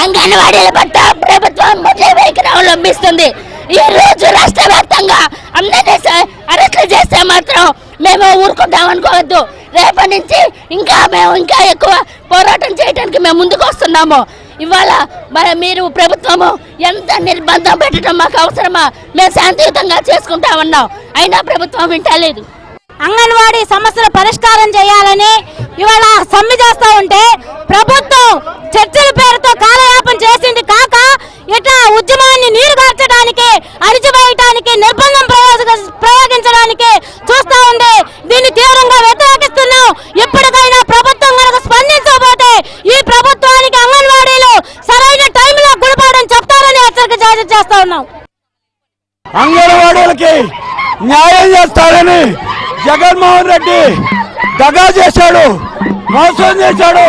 అంగన్వాడీల పట్ల ప్రభుత్వం వైఖరి అవలంబిస్తుంది. ఈ రోజు రాష్ట్ర వ్యాప్తంగా అందరినీ అరెస్టులు చేస్తే మాత్రం మేము ఊరుకుంటాం అనుకోవద్దు. రేపటి నుంచి ఇంకా ఎక్కువ పోరాటం చేయడానికి మేము ముందుకు వస్తున్నాము. ఇవాళ మీరు ప్రభుత్వము ఎంత నిర్బంధం పెట్టడం మాకు అవసరమా? మేము శాంతియుతంగా చేసుకుంటా ఉన్నాం, అయినా ప్రభుత్వం వింటలేదు. అంగన్వాడీ సమస్యల పరిష్కారం చేయాలని ఇవాళ సమ్మె చేస్తూ ఉంటే ప్రభుత్వం చర్చల పేరుతో కాలయాపన చేసింది కాక ఇట్లా ఉద్యమాన్ని నీరుగార్చడానికి, అణిచివేయడానికి, నిర్బంధం ప్రయోగించడానికి చూస్తూ ఉంది. దీన్ని తీవ్రంగా వ్యతిరేకిస్తున్నాం. ఇప్పటికైనా ప్రభుత్వం కనుక స్పందించకపోతే ఈ ప్రభుత్వానికి అంగన్వాడీలు సరైన టైంలో గుణపాఠం చెప్తారని హెచ్చరిక జారీ చేస్తా ఉన్నాం. అంగన్వాడీలకి న్యాయం చేస్తారని జగన్మోహన్ రెడ్డి దగా చేశాడు, మోసం చేశాడు.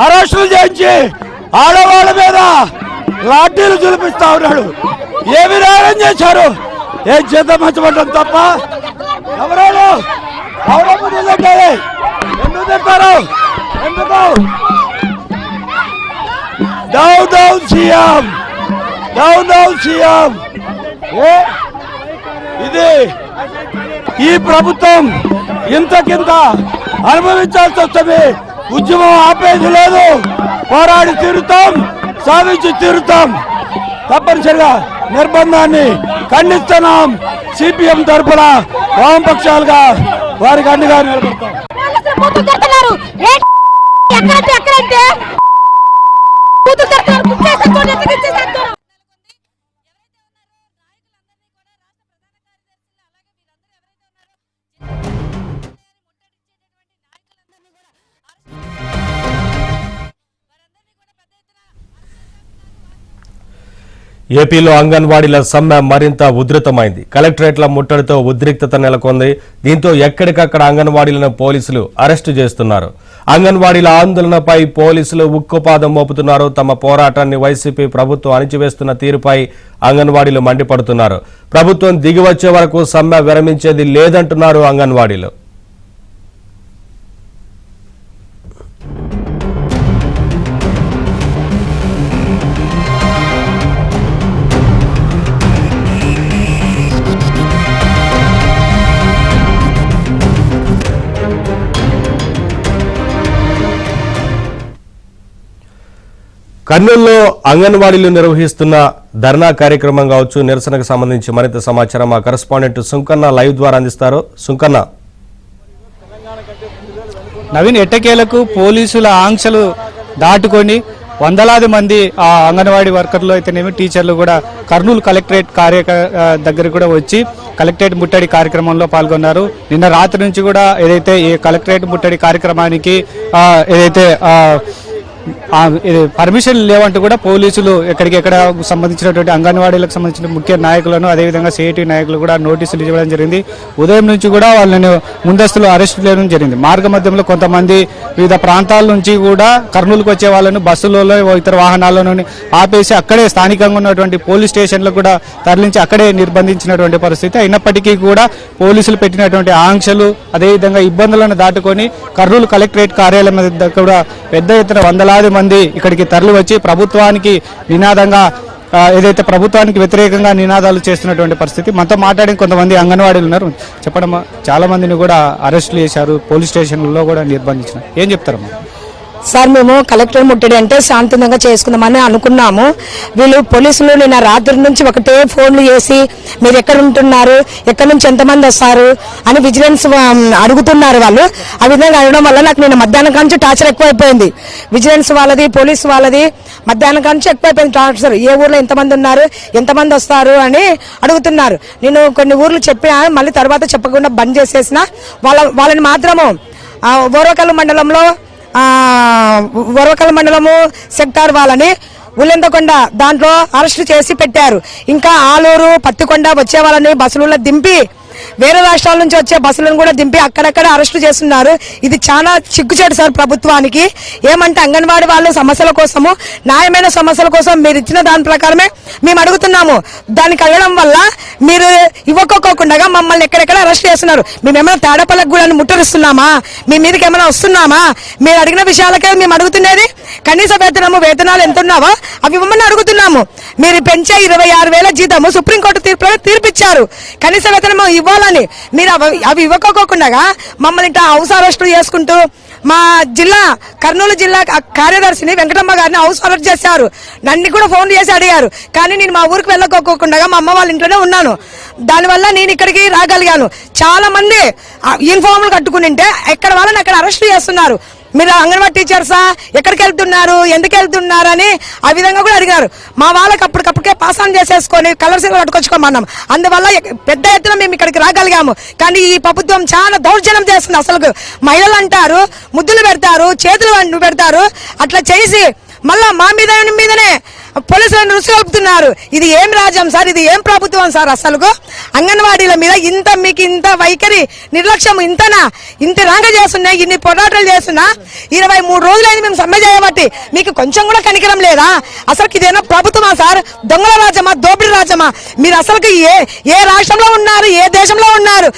అరెస్టులు చేయించి ఆడవాళ్ళ మీద లాఠీలు చూపిస్తా ఉన్నాడు. ఏమి న్యాయం చేశారు? ఏం చేత మంచబడ్డం తప్ప ఎవరు తిట్టాలి? ఎందుకు తింటారు? ఎందుకు? Down CM, down CM. ఇది ఈ ప్రభుత్వం ఇంతకింత అనుభవించాల్సి వస్తుంది. ఉద్యమం ఆపేది లేదు, పోరాడి తీరుతాం, సాధించి తీరుతాం. తప్పనిసరిగా నిర్బంధాన్ని ఖండిస్తున్నాం. సిపిఎం తరఫున వామపక్షాలుగా వారికి అండగా నిలబడతాం. ఏపీలో అంగన్వాడీల సమ్మె మరింత ఉధృతమైంది. కలెక్టరేట్ల ముట్టడితో ఉద్రిక్తత నెలకొంది. దీంతో ఎక్కడికక్కడ అంగన్వాడీలను పోలీసులు అరెస్టు చేస్తున్నారు. అంగన్వాడీల ఆందోళనపై పోలీసులు ఉక్కుపాదం మోపుతున్నారు. తమ పోరాటాన్ని వైసీపీ ప్రభుత్వం అణిచివేస్తున్న తీరుపై అంగన్వాడీలు మండిపడుతున్నారు. ప్రభుత్వం దిగివచ్చే వరకు సమ్మె విరమించేది లేదంటున్నారు అంగన్వాడీలు. కర్నూలులో అంగన్వాడీలు నిర్వహిస్తున్న ధర్నా కార్యక్రమం కావచ్చు, నిరసనకు సంబంధించి మరింత సమాచారం మా కరెస్పాండెంట్ సుంకన్న లైవ్ ద్వారా అందిస్తారు. సుంకన్న. నవీన్, ఎట్టకేలకు పోలీసుల ఆంక్షలు దాటుకొని వందలాది మంది ఆ అంగన్వాడీ వర్కర్లు అయితేనేమి టీచర్లు కూడా కర్నూలు కలెక్టరేట్ దగ్గర కూడా వచ్చి కలెక్టరేట్ ముట్టడి కార్యక్రమంలో పాల్గొన్నారు. నిన్న రాత్రి నుంచి కూడా ఏదైతే ఈ కలెక్టరేట్ ముట్టడి కార్యక్రమానికి ఏదైతే పర్మిషన్ లేవంటూ కూడా పోలీసులు ఎక్కడికెక్కడ సంబంధించినటువంటి అంగన్వాడీలకు సంబంధించిన ముఖ్య నాయకులను అదేవిధంగా సిఐటి నాయకులు కూడా నోటీసులు ఇవ్వడం జరిగింది. ఉదయం నుంచి కూడా వాళ్ళని ముందస్తులు అరెస్ట్ చేయడం జరిగింది. మార్గ మధ్యంలో కొంతమంది వివిధ ప్రాంతాల నుంచి కూడా కర్నూలుకు వచ్చే వాళ్ళను బస్సులలో ఇతర వాహనాలను ఆపేసి అక్కడే స్థానికంగా ఉన్నటువంటి పోలీస్ స్టేషన్లకు కూడా తరలించి అక్కడే నిర్బంధించినటువంటి పరిస్థితి. అయినప్పటికీ కూడా పోలీసులు పెట్టినటువంటి ఆంక్షలు అదేవిధంగా ఇబ్బందులను దాటుకొని కర్నూలు కలెక్టరేట్ కార్యాలయం దగ్గర కూడా పెద్ద ఎత్తున వందలాది మంది ఇక్కడికి తరలి వచ్చి ప్రభుత్వానికి నినాదంగా ఏదైతే ప్రభుత్వానికి వ్యతిరేకంగా నినాదాలు చేస్తున్నటువంటి పరిస్థితి. మనతో మాట్లాడిన కొంతమంది అంగన్వాడీలు ఉన్నారు. చెప్పడం చాలా మందిని కూడా అరెస్టులు చేశారు, పోలీస్ స్టేషన్లలో కూడా నిర్బంధించినారు. ఏం చెప్తారమ్మా? సార్, మేము కలెక్టర్ ముట్టడి అంటే శాంతంగా చేసుకుందామని అనుకున్నాము. వీళ్ళు పోలీసులు నిన్న రాత్రి నుంచి ఒకటే ఫోన్లు చేసి మీరు ఎక్కడ ఉంటున్నారు, ఎక్కడి నుంచి ఎంతమంది వస్తారు అని విజిలెన్స్ అడుగుతున్నారు. వాళ్ళు ఆ విధంగా అడగడం వల్ల నాకు నిన్న మధ్యాహ్నం నుంచి టార్చర్ ఎక్కువైపోయింది. విజిలెన్స్ వాళ్ళది, పోలీసు వాళ్ళది మధ్యాహ్నం నుంచి ఎక్కువైపోయింది టార్చర్. ఏ ఊర్లో ఎంతమంది ఉన్నారు, ఎంతమంది వస్తారు అని అడుగుతున్నారు. నేను కొన్ని ఊర్లు చెప్పినా మళ్ళీ తర్వాత చెప్పకుండా బంద్ చేసేసిన. వాళ్ళని మాత్రము వరవకల్ మండలము సెక్టార్ వాళ్ళని ఉల్లెందకొండ దాంట్లో అరెస్టు చేసి పెట్టారు. ఇంకా ఆలూరు, పత్తికొండ వచ్చే వాళ్ళని బస్సులలో దింపి వేరే రాష్ట్రాల నుంచి వచ్చే బస్సులను కూడా దింపి అక్కడక్కడ అరెస్టు చేస్తున్నారు. ఇది చాలా చిగ్గుచేటు సార్ ప్రభుత్వానికి. ఏమంటే అంగన్వాడీ వాళ్ళు సమస్యల కోసము, న్యాయమైన సమస్యల కోసం మీరు ఇచ్చిన దాని ప్రకారమే మేము అడుగుతున్నాము. దానికి అడగడం వల్ల మీరు ఇవ్వకోకుండా మమ్మల్ని ఎక్కడెక్కడ అరెస్ట్ చేస్తున్నారు. మేమేమైనా తేడాపల్లకు కూడా ముట్టరిస్తున్నామా? మీ మీదకి ఏమైనా వస్తున్నామా? మీరు అడిగిన విషయాలకే మేము అడుగుతున్నది. కనీస వేతనాలు ఎంత ఉన్నావో అవి ఇవ్వమని అడుగుతున్నాము. మీరు పెంచే 26,000 జీతము సుప్రీంకోర్టు తీర్పిచ్చారు. కనీస వేతనం ఇవ్వాలని మీరు అవి ఇవ్వకోకుండా మమ్మల్ని హౌస్ అరెస్టులు చేసుకుంటూ మా జిల్లా కర్నూలు జిల్లా కార్యదర్శిని వెంకటమ్మ గారిని హౌస్ అరెస్ట్ చేశారు. నన్ను కూడా ఫోన్ చేసి అడిగారు. కానీ నేను మా ఊరికి వెళ్ళకోకుండా మా అమ్మ వాళ్ళ ఇంట్లోనే ఉన్నాను. దానివల్ల నేను ఇక్కడికి రాగలిగాను. చాలా మంది యూనిఫామ్లు కట్టుకుని ఉంటే ఎక్కడ వాళ్ళని అక్కడ అరెస్ట్ చేస్తున్నారు. మీరు అంగన్వాడీ టీచర్సా, ఎక్కడికి వెళ్తున్నారు, ఎందుకు వెళ్తున్నారు అని ఆ విధంగా కూడా అడిగారు. మా వాళ్ళకి అప్పటికప్పటికే పాస్ ఆన్ చేసేసుకొని కలర్ సీలు కట్టుకొచ్చుకోమన్నాం. అందువల్ల పెద్ద ఎత్తున మేము ఇక్కడికి రాగలిగాము. కానీ ఈ ప్రభుత్వం చాలా దౌర్జన్యం చేస్తుంది. అసలు మహిళలు అంటారు, ముద్దులు పెడతారు, చేతులు పెడతారు, అట్లా చేసి మళ్ళా మా మీదనే పోలీసులను రుచి కలుపుతున్నారు. ఇది ఏం రాజ్యం సార్? ఇది ఏం ప్రభుత్వం సార్? అసలు అంగన్వాడీల మీద మీకు ఇంత వైఖరి నిర్లక్ష్యం ఇంత రాంగ చేస్తున్నా, ఇన్ని పోరాటాలు చేస్తున్నా 23 రోజులైంది మేము సమ్మె చేయబట్టి మీకు కొంచెం కూడా కనికరం లేదా? అసలు ఇదేనా ప్రభుత్వమా సార్? దొంగల రాజ్యమా, దోపిడీ రాజ్యమా? మీరు అసలు ఏ రాష్ట్రంలో ఉన్నారు, ఏ దేశంలో ఉన్నారు?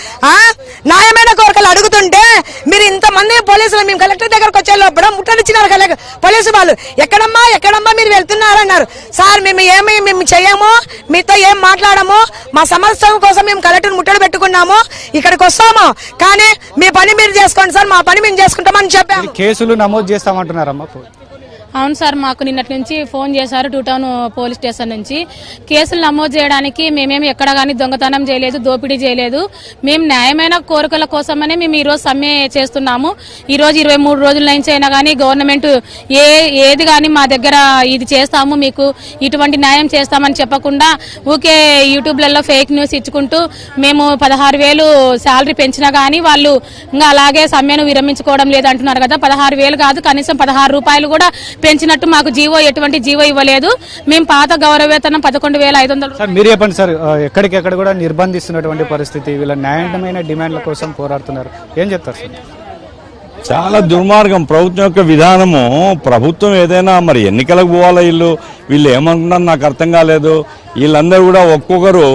న్యాయమైన కోరికలు అడుగుతుంటే మీరు ఇంతమంది పోలీసులు మేము కలెక్టర్ దగ్గరకు వచ్చే లోపల ముట్టడిచ్చినారు పోలీసు వాళ్ళు. ఎక్కడమ్మా మీరు వెళ్తున్నారన్నారు. సార్ మేము చేయము, మీతో ఏం మాట్లాడము, మా సమస్య కోసం మేము కలెక్టర్ ముట్టడి పెట్టుకున్నాము, ఇక్కడికి వస్తాము, కానీ మీ పని మీరు చేసుకోండి సార్, మా పని మేము చేసుకుంటామని చెప్పాము. కేసులు నమోదు చేస్తామంటున్నారమ్మా. అవును సార్, మాకు నిన్నటి నుంచి ఫోన్ చేశారు 2 టౌన్ పోలీస్ స్టేషన్ నుంచి. కేసులు నమోదు చేయడానికి మేమేమి ఎక్కడ కానీ దొంగతనం చేయలేదు, దోపిడీ చేయలేదు. మేము న్యాయమైన కోరికల కోసమనే మేము ఈరోజు సమ్మె చేస్తున్నాము. ఈరోజు 23 రోజుల నుంచి అయినా కానీ గవర్నమెంట్ ఏది కానీ మా దగ్గర ఇది చేస్తాము, మీకు ఇటువంటి న్యాయం చేస్తామని చెప్పకుండా ఊకే యూట్యూబ్లలో ఫేక్ న్యూస్ ఇచ్చుకుంటూ మేము 16,000 శాలరీ పెంచినా కానీ వాళ్ళు ఇంకా అలాగే సమ్మెను విరమించుకోవడం లేదంటున్నారు కదా. 16,000 కాదు, కనీసం 16 రూపాయలు కూడా పెంచినట్టు మాకు ఎటువంటి జీవో ఇవ్వలేదు. మేము పాత గౌరవ వేతనం 11,500. మీరు చెప్పండి సార్, ఎక్కడికెక్కడ కూడా నిర్బంధిస్తున్నటువంటి పరిస్థితి, వీళ్ళ న్యాయమైన డిమాండ్ల కోసం పోరాడుతున్నారు, ఏం చెప్తారు సార్? చాలా దుర్మార్గం ప్రభుత్వం యొక్క విధానము. ప్రభుత్వం ఏదైనా మరి ఎన్నికలకు పోవాలా, వీళ్ళు ఏమనుకున్నారు నాకు అర్థం కాలేదు. వీళ్ళందరూ కూడా ఒక్కొక్కరు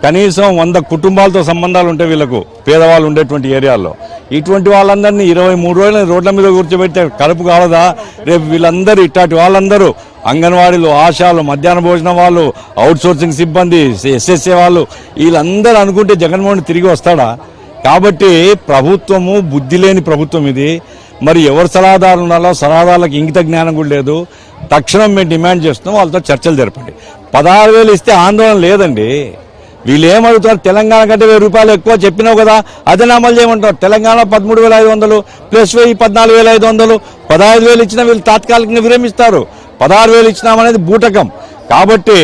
కనీసం 100 కుటుంబాలతో సంబంధాలు ఉంటాయి వీళ్ళకు, పేదవాళ్ళు ఉండేటువంటి ఏరియాల్లో. ఇటువంటి వాళ్ళందరినీ 23 రోజులు రోడ్ల మీద కూర్చోబెడితే కడుపు కాలదా? రేపు వీళ్ళందరూ ఇట్లాంటి వాళ్ళందరూ అంగన్వాడీలు, ఆశాలు, మధ్యాహ్న భోజనం వాళ్ళు, అవుట్ సోర్సింగ్ సిబ్బంది, ఎస్ఎస్ఏ వాళ్ళు, వీళ్ళందరూ అనుకుంటే జగన్మోహన్ తిరిగి వస్తాడా? కాబట్టి ప్రభుత్వము బుద్ధి లేని ప్రభుత్వం ఇది. మరి ఎవరు సలహాదారులు ఉన్నారో సలహాదారులకు ఇంగిత జ్ఞానం కూడా లేదు. తక్షణం మేము డిమాండ్ చేస్తున్నాం, వాళ్ళతో చర్చలు జరపండి. 16,000 ఇస్తే ఆందోళన లేదండి. వీళ్ళు ఏమడుగుతారు? తెలంగాణ కంటే 1,000 రూపాయలు ఎక్కువ చెప్పినావు కదా, అదే అమలు చేయమంటారు. తెలంగాణ 13,500 ప్లస్ 14,500, 15,000 ఇచ్చినా వీళ్ళు తాత్కాలికంగా విరమిస్తారు. 16,000 ఇచ్చినామనేది బూటకం. కాబట్టి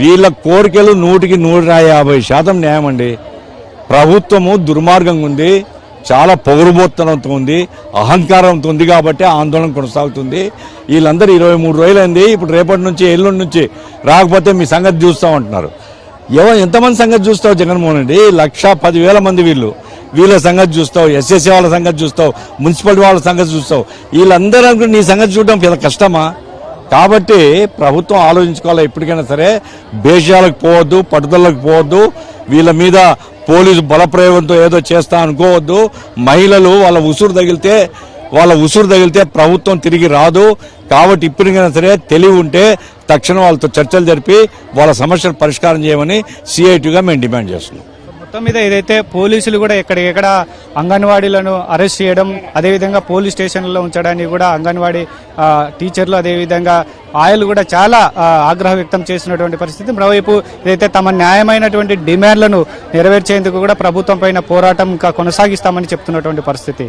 వీళ్ళ కోరికలు 100% న్యాయం అండి. ప్రభుత్వము దుర్మార్గంగా ఉంది, చాలా పొగరుబోత్తనంతో ఉంది, అహంకారంతో ఉంది. కాబట్టి ఆందోళన కొనసాగుతుంది. వీళ్ళందరూ 23 రోజులైంది. ఇప్పుడు రేపటి నుంచి, ఎల్లుండి నుంచి రాకపోతే మీ సంగతి చూస్తామంటున్నారు. ఎంతమంది సంగతి చూస్తావు జగన్మోహన్ రెడ్డి? 1,10,000 మంది వీళ్ళ సంగతి చూస్తావు, ఎస్ఎస్సీ వాళ్ళ సంగతి చూస్తావు, మున్సిపాలిటీ వాళ్ళ సంగతి చూస్తావు. వీళ్ళందరూ అనుకుంటే నీ సంగతి చూడడం పెద్ద కష్టమా? కాబట్టి ప్రభుత్వం ఆలోచించుకోవాలి. ఎప్పటికైనా సరే దేశాలకు పోవద్దు, పట్టుదలకు పోవద్దు, వీళ్ళ మీద పోలీసు బలప్రయోగంతో ఏదో చేస్తా అనుకోవద్దు. మహిళలు వాళ్ళ ఉసురు తగిలితే ప్రభుత్వం తిరిగి రాదు. కాబట్టి ఇప్పటికైనా సరే తెలివి ఉంటే తక్షణం వాళ్ళతో చర్చలు జరిపి వాళ్ళ సమస్యలు పరిష్కారం చేయమని సిఐటిగా మేము డిమాండ్ చేస్తున్నాం. మొత్తం మీద ఏదైతే పోలీసులు కూడా ఎక్కడికెక్కడ అంగన్వాడీలను అరెస్ట్ చేయడం, అదేవిధంగా పోలీస్ స్టేషన్లలో ఉంచడానికి కూడా అంగన్వాడీ టీచర్లు, అదేవిధంగా ఆయలు కూడా చాలా ఆగ్రహం వ్యక్తం చేస్తున్నటువంటి పరిస్థితి. మరోవైపు ఏదైతే తమ న్యాయమైనటువంటి డిమాండ్లను నెరవేర్చేందుకు కూడా ప్రభుత్వం పైన పోరాటం ఇంకా కొనసాగిస్తామని చెప్తున్నటువంటి పరిస్థితి.